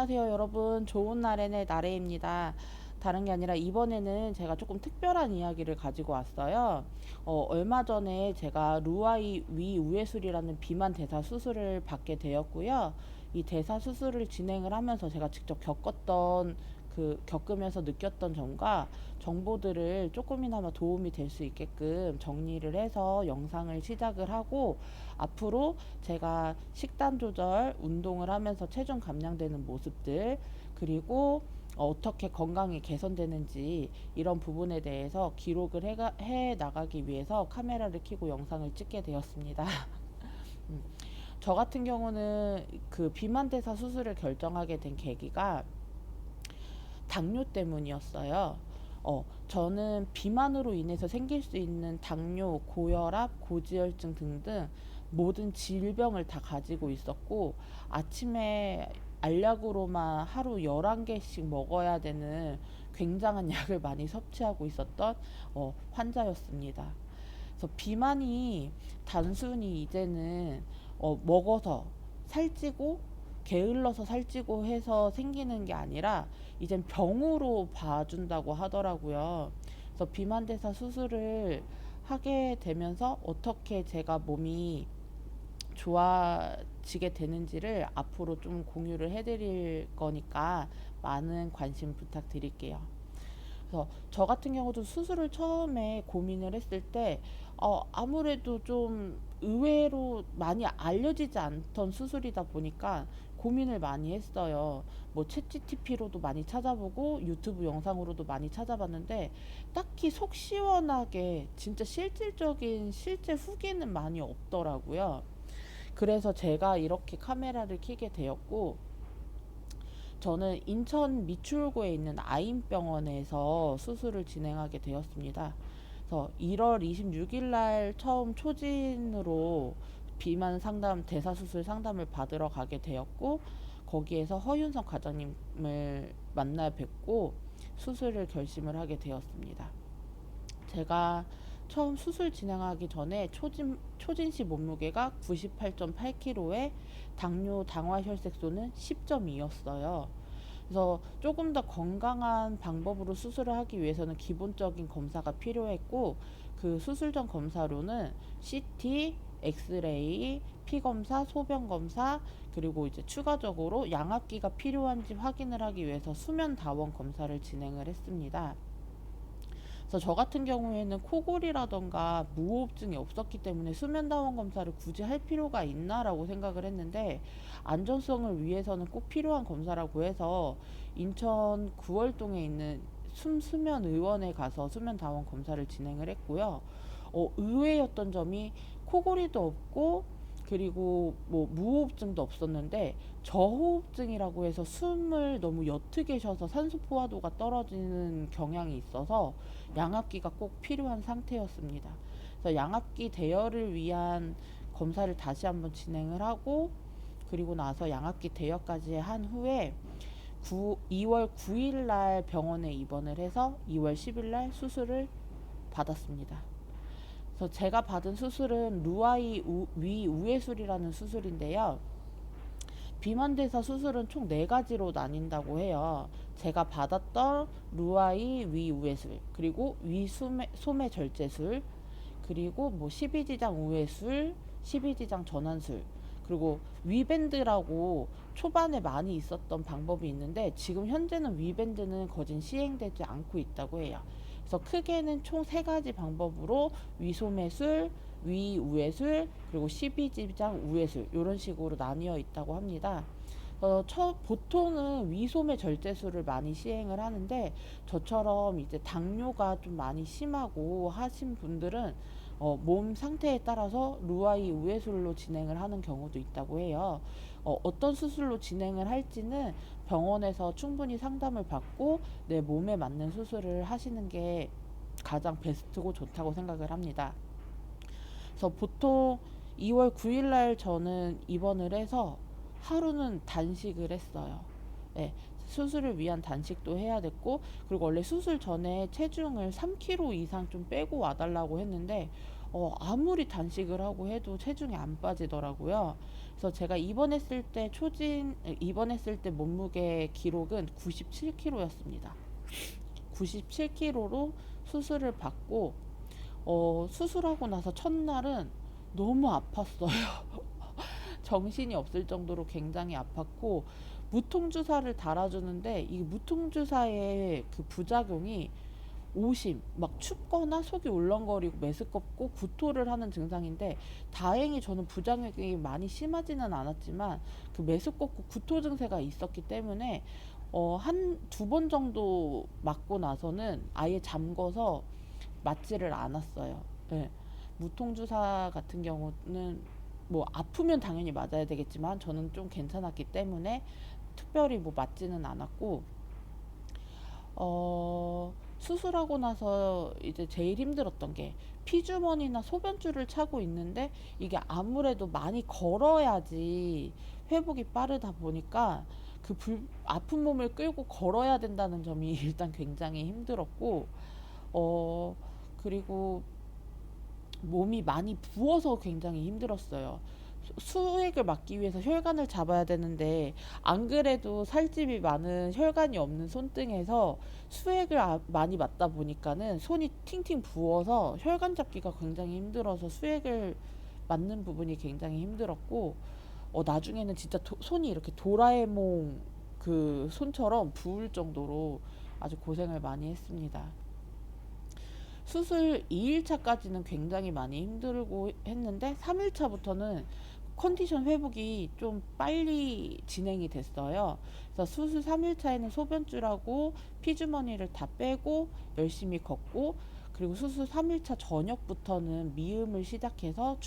안녕하세요 여러분, 좋은 날에는 나래입니다. 다른 게 아니라 이번에는 제가 조금 특별한 이야기를 가지고 왔어요. 얼마 전에 제가 루아이 위우회술이라는 비만 대사 수술을 받게 되었고요. 이 대사 수술을 진행을 하면서 제가 직접 겪으면서 느꼈던 점과 정보들을 조금이나마 도움이 될 수 있게끔 정리를 해서 영상을 시작을 하고, 앞으로 제가 식단 조절, 운동을 하면서 체중 감량되는 모습들, 그리고 어떻게 건강이 개선되는지 이런 부분에 대해서 기록을 해 나가기 위해서 카메라를 켜고 영상을 찍게 되었습니다. 저 같은 경우는 그 비만대사 수술을 결정하게 된 계기가 당뇨 때문이었어요. 저는 비만으로 인해서 생길 수 있는 당뇨, 고혈압, 고지혈증 등등 모든 질병을 다 가지고 있었고, 아침에 알약으로만 하루 11개씩 먹어야 되는 굉장한 약을 많이 섭취하고 있었던 환자였습니다. 그래서 비만이 단순히 이제는 먹어서 살찌고 게을러서 살찌고 해서 생기는 게 아니라 이젠 병으로 봐준다고 하더라고요. 그래서 비만대사 수술을 하게 되면서 어떻게 제가 몸이 좋아지게 되는지를 앞으로 좀 공유를 해드릴 거니까 많은 관심 부탁드릴게요. 그래서 저 같은 경우도 수술을 처음에 고민을 했을 때 아무래도 좀 의외로 많이 알려지지 않던 수술이다 보니까 고민을 많이 했어요. 뭐 챗GPT로도 많이 찾아보고 유튜브 영상으로도 많이 찾아봤는데 딱히 속 시원하게 진짜 실질적인 실제 후기는 많이 없더라고요. 그래서 제가 이렇게 카메라를 켜게 되었고, 저는 인천 미추홀구에 있는 아인병원에서 수술을 진행하게 되었습니다. 그래서 1월 26일 날 처음 초진으로 비만 상담, 대사수술 상담을 받으러 가게 되었고, 거기에서 허윤성 과장님을 만나 뵙고 수술을 결심을 하게 되었습니다. 제가 처음 수술 진행하기 전에 초진시 몸무게가 98.8kg에 당뇨 당화혈색소는 10.2였어요. 그래서 조금 더 건강한 방법으로 수술을 하기 위해서는 기본적인 검사가 필요했고, 그 수술 전 검사로는 CT, 엑스레이, 피검사, 소변검사, 그리고 이제 추가적으로 양압기가 필요한지 확인을 하기 위해서 수면 다원 검사를 진행을 했습니다. 그래서 저 같은 경우에는 코골이라던가 무호흡증이 없었기 때문에 수면다원 검사를 굳이 할 필요가 있나라고 생각을 했는데, 안전성을 위해서는 꼭 필요한 검사라고 해서 인천 구월동에 있는 수면의원에 가서 수면다원 검사를 진행을 했고요. 의외였던 점이 코골이도 없고, 그리고 뭐 무호흡증도 없었는데 저호흡증이라고 해서 숨을 너무 옅게 쉬어서 산소 포화도가 떨어지는 경향이 있어서 양압기가 꼭 필요한 상태였습니다. 그래서 양압기 대여를 위한 검사를 다시 한번 진행을 하고, 그리고 나서 양압기 대여까지 한 후에 2월 9일 날 병원에 입원을 해서 2월 10일 날 수술을 받았습니다. 그래서 제가 받은 수술은 루아이 위우회술이라는 수술인데요. 비만대사 수술은 총 4가지로 나뉜다고 해요. 제가 받았던 루아이 위우회술, 그리고 위소매 절제술, 그리고 뭐 12지장 우회술, 12지장 전환술, 그리고 위밴드라고 초반에 많이 있었던 방법이 있는데 지금 현재는 위밴드는 거진 시행되지 않고 있다고 해요. 그래서 크게는 총 3가지 방법으로 위소매술, 위우회술, 그리고 12지장 우회술 이런 식으로 나뉘어 있다고 합니다. 보통은 위소매 절제술을 많이 시행을 하는데, 저처럼 이제 당뇨가 좀 많이 심하고 하신 분들은 몸 상태에 따라서 루아이 우회술로 진행을 하는 경우도 있다고 해요. 어떤 수술로 진행을 할지는 병원에서 충분히 상담을 받고 내 몸에 맞는 수술을 하시는 게 가장 베스트고 좋다고 생각을 합니다. 그래서 보통 2월 9일 날 저는 입원을 해서 하루는 단식을 했어요. 네, 수술을 위한 단식도 해야 됐고, 그리고 원래 수술 전에 체중을 3kg 이상 좀 빼고 와달라고 했는데 아무리 단식을 하고 해도 체중이 안 빠지더라고요. 그래서 제가 입원했을 때 몸무게 기록은 97kg였습니다. 97kg로 수술을 받고 수술하고 나서 첫날은 너무 아팠어요. 정신이 없을 정도로 굉장히 아팠고, 무통주사를 달아주는데 이 무통주사의 그 부작용이 오심, 막 춥거나 속이 울렁거리고 메스껍고 구토를 하는 증상인데, 다행히 저는 부작용이 많이 심하지는 않았지만 그 메스껍고 구토 증세가 있었기 때문에 한 두 번 정도 맞고 나서는 아예 잠궈서 맞지를 않았어요. 네. 무통주사 같은 경우는 뭐 아프면 당연히 맞아야 되겠지만 저는 좀 괜찮았기 때문에 특별히 뭐 맞지는 않았고, 수술하고 나서 이제 제일 힘들었던 게 피주머니나 소변줄을 차고 있는데 이게 아무래도 많이 걸어야지 회복이 빠르다 보니까 아픈 몸을 끌고 걸어야 된다는 점이 일단 굉장히 힘들었고, 어, 그리고 몸이 많이 부어서 굉장히 힘들었어요. 수액을 막기 위해서 혈관을 잡아야 되는데 안 그래도 살집이 많은 혈관이 없는 손등에서 수액을 많이 맞다 보니까는 손이 팅팅 부어서 혈관 잡기가 굉장히 힘들어서 수액을 맞는 부분이 굉장히 힘들었고, 나중에는 진짜 손이 이렇게 도라에몽 그 손처럼 부을 정도로 아주 고생을 많이 했습니다. 수술 2일차까지는 굉장히 많이 힘들고 했는데 3일차부터는 컨디션 회복이 좀 빨리 진행이 됐어요. 그래서 수술 3일차에는 소변줄하고 피주머니를 다 빼고 열심히 걷고, 그리고 수술 3일차 저녁부터는 미음을 시작해서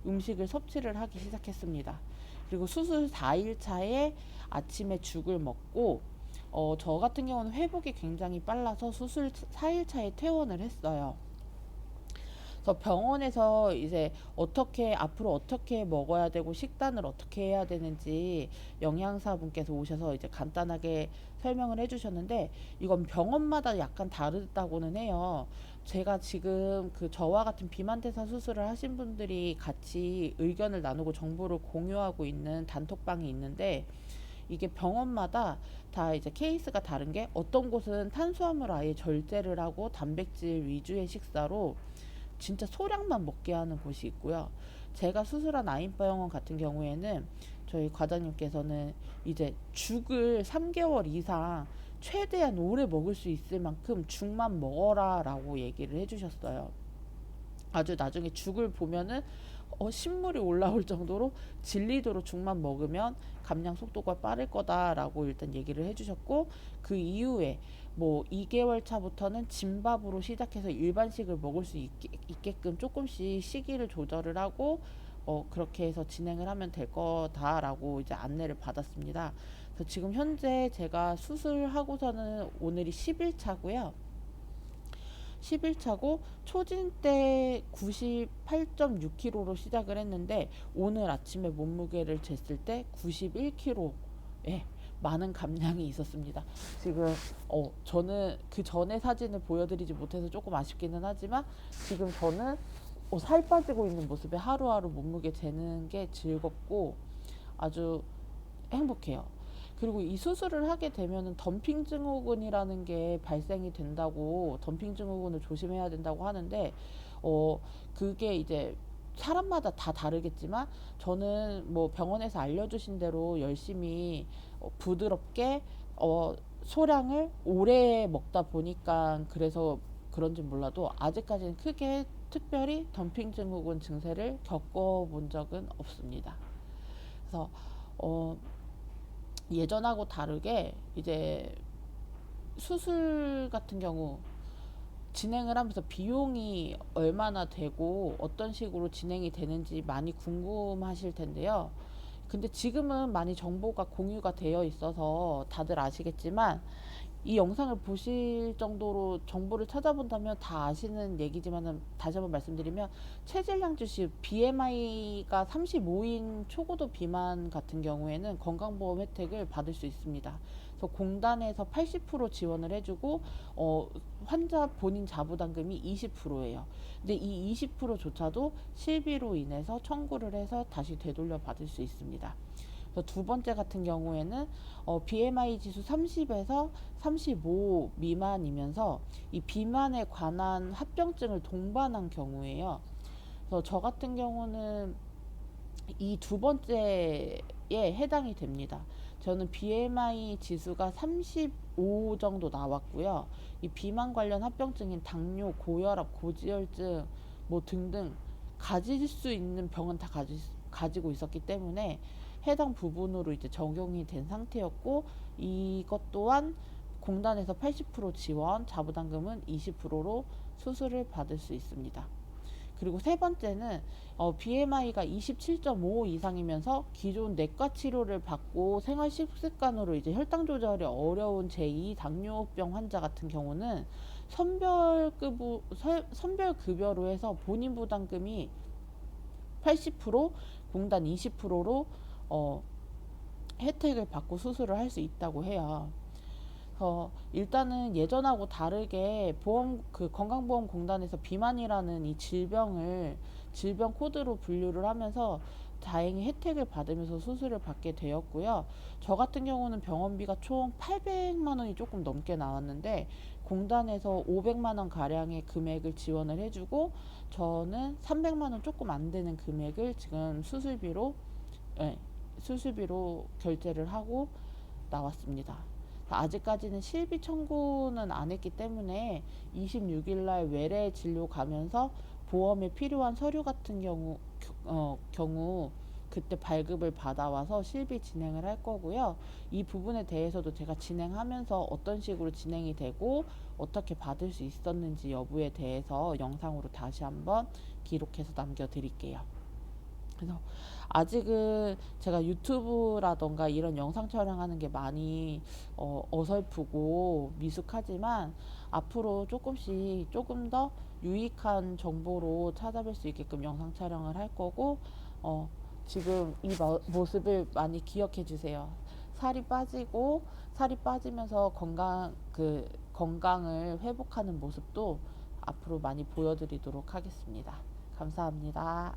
음식을 섭취를 하기 시작했습니다. 그리고 수술 4일차에 아침에 죽을 먹고, 저 같은 경우는 회복이 굉장히 빨라서 수술 4일차에 퇴원을 했어요. 그래서 병원에서 이제 앞으로 어떻게 먹어야 되고 식단을 어떻게 해야 되는지 영양사분께서 오셔서 이제 간단하게 설명을 해주셨는데, 이건 병원마다 약간 다르다고는 해요. 제가 지금 저와 같은 비만대사 수술을 하신 분들이 같이 의견을 나누고 정보를 공유하고 있는 단톡방이 있는데, 이게 병원마다 다 이제 케이스가 다른 게, 어떤 곳은 탄수화물 아예 절제를 하고 단백질 위주의 식사로 진짜 소량만 먹게 하는 곳이 있고요. 제가 수술한 아인바영원 같은 경우에는 저희 과장님께서는 이제 죽을 3개월 이상 최대한 오래 먹을 수 있을 만큼 죽만 먹어라 라고 얘기를 해주셨어요. 아주 나중에 죽을 보면은 신물이 올라올 정도로 질리도록 죽만 먹으면 감량 속도가 빠를 거다라고 일단 얘기를 해주셨고, 그 이후에 뭐 2개월 차부터는 진밥으로 시작해서 일반식을 먹을 수 있게끔 조금씩 시기를 조절을 하고 그렇게 해서 진행을 하면 될 거다라고 이제 안내를 받았습니다. 그래서 지금 현재 제가 수술하고서는 오늘이 10일 차고 초진 때 98.6kg로 시작을 했는데 오늘 아침에 몸무게를 쟀을 때 91kg에 많은 감량이 있었습니다. 지금 저는 그 전에 사진을 보여드리지 못해서 조금 아쉽기는 하지만, 지금 저는 살 빠지고 있는 모습에 하루하루 몸무게 재는 게 즐겁고 아주 행복해요. 그리고 이 수술을 하게 되면은 덤핑 증후군이라는 게 발생이 된다고, 덤핑 증후군을 조심해야 된다고 하는데, 그게 이제 사람마다 다 다르겠지만 저는 뭐 병원에서 알려주신 대로 열심히 부드럽게 소량을 오래 먹다 보니까 그래서 그런지 몰라도 아직까지는 크게 특별히 덤핑 증후군 증세를 겪어본 적은 없습니다. 그래서 예전하고 다르게 이제 수술 같은 경우 진행을 하면서 비용이 얼마나 되고 어떤 식으로 진행이 되는지 많이 궁금하실 텐데요. 근데 지금은 많이 정보가 공유가 되어 있어서 다들 아시겠지만, 이 영상을 보실 정도로 정보를 찾아본다면 다 아시는 얘기지만 다시 한번 말씀드리면, 체질량 주시 BMI가 35인 초고도 비만 같은 경우에는 건강보험 혜택을 받을 수 있습니다. 그래서 그래서 공단에서 80% 지원을 해주고 환자 본인 자부담금이 20%예요. 근데 이 20%조차도 실비로 인해서 청구를 해서 다시 되돌려 받을 수 있습니다. 두 번째 같은 경우에는 BMI 지수 30에서 35 미만이면서 이 비만에 관한 합병증을 동반한 경우에요. 그래서 저 같은 경우는 이 두 번째에 해당이 됩니다. 저는 BMI 지수가 35 정도 나왔고요. 이 비만 관련 합병증인 당뇨, 고혈압, 고지혈증 뭐 등등 가질 수 있는 병은 다 가지고 있었기 때문에 해당 부분으로 이제 적용이 된 상태였고, 이것 또한 공단에서 80% 지원, 자부담금은 20%로 수술을 받을 수 있습니다. 그리고 세 번째는 BMI가 27.5 이상이면서 기존 내과 치료를 받고 생활 식습관으로 이제 혈당 조절이 어려운 제2 당뇨병 환자 같은 경우는 선별급여로 해서 본인 부담금이 80%, 공단 20%로 혜택을 받고 수술을 할 수 있다고 해요. 일단은 예전하고 다르게 건강보험공단에서 비만이라는 이 질병 코드로 분류를 하면서 다행히 혜택을 받으면서 수술을 받게 되었고요. 저 같은 경우는 병원비가 총 800만 원이 조금 넘게 나왔는데 공단에서 500만 원 가량의 금액을 지원을 해주고, 저는 300만 원 조금 안 되는 금액을 지금 예, 수술비로 결제를 하고 나왔습니다. 아직까지는 실비 청구는 안 했기 때문에 26일 날 외래 진료 가면서 보험에 필요한 서류 같은 경우 그때 발급을 받아와서 실비 진행을 할 거고요. 이 부분에 대해서도 제가 진행하면서 어떤 식으로 진행이 되고 어떻게 받을 수 있었는지 여부에 대해서 영상으로 다시 한번 기록해서 남겨드릴게요. 그래서 아직은 제가 유튜브라던가 이런 영상 촬영하는 게 많이 어설프고 미숙하지만 앞으로 조금씩 조금 더 유익한 정보로 찾아뵐 수 있게끔 영상 촬영을 할 거고, 지금 이 모습을 많이 기억해 주세요. 살이 빠지면서 건강을 회복하는 모습도 앞으로 많이 보여드리도록 하겠습니다. 감사합니다.